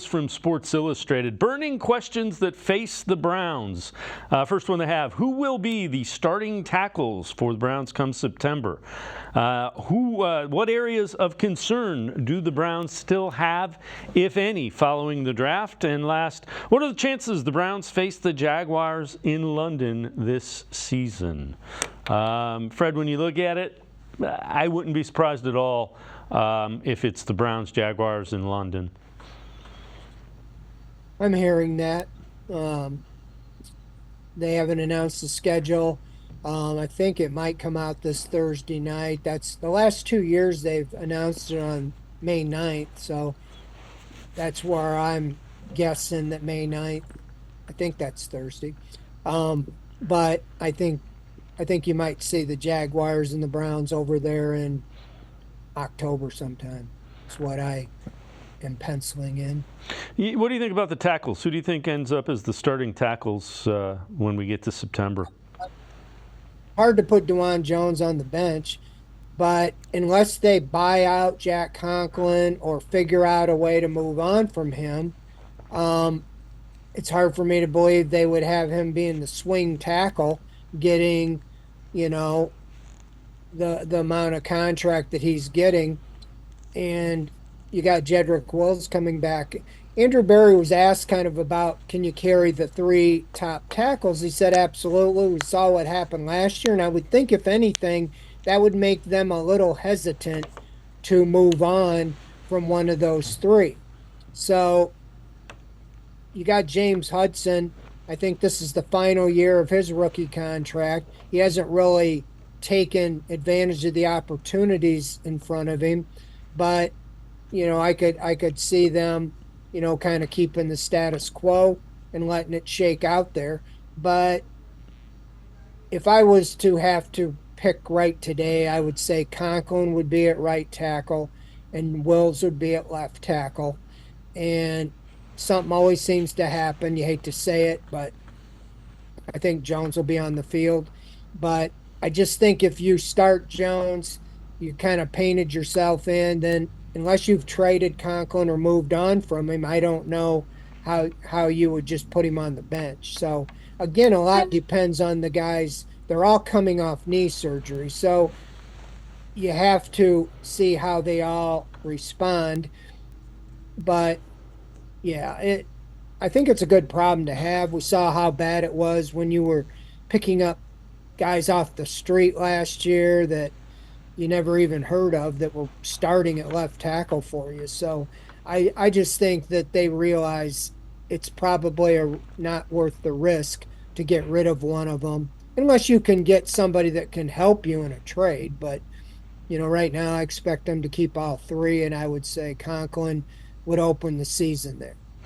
From Sports Illustrated, burning questions that face the Browns. First one they have: who will be the starting tackles for the Browns come September? What areas of concern do the Browns still have, if any, following the draft? And last, what are the chances the Browns face the Jaguars in London this season? Fred, when you look at it, I wouldn't be surprised at all if it's the Browns Jaguars in London. I'm hearing that. They haven't announced the schedule. I think it might come out this Thursday night. That's the last 2 years they've announced it on May 9th. So that's where I'm guessing that May 9th. I think that's Thursday. But I think you might see the Jaguars and the Browns over there in October sometime. That's what I am penciling in. What do you think about the tackles? Who do you think ends up as the starting tackles when we get to September? Hard to put DeJuan Jones on the bench, but unless they buy out Jack Conklin or figure out a way to move on from him, it's hard for me to believe they would have him being the swing tackle, getting, the amount of contract that he's getting. And you got Jedrick Wills coming back. Andrew Berry was asked kind of about, can you carry the 3 top tackles? He said, absolutely. We saw what happened last year. And I would think, if anything, that would make them a little hesitant to move on from one of those 3. So you got James Hudson. I think this is the final year of his rookie contract. He hasn't really taken advantage of the opportunities in front of him. But I could see them, kind of keeping the status quo and letting it shake out there. But if I was to have to pick right today, I would say Conklin would be at right tackle and Wills would be at left tackle. And something always seems to happen. You hate to say it, but I think Jones will be on the field. But I just think if you start Jones, you kind of painted yourself in. Then unless you've traded Conklin or moved on from him, I don't know how you would just put him on the bench. So again, a lot depends on the guys. They're all coming off knee surgery, so you have to see how they all respond. But yeah, I think it's a good problem to have. We saw how bad it was when you were picking up guys off the street last year that you never even heard of that were starting at left tackle for you. So I just think that they realize it's probably not worth the risk to get rid of one of them, unless you can get somebody that can help you in a trade. But, right now I expect them to keep all 3, and I would say Conklin would open the season there.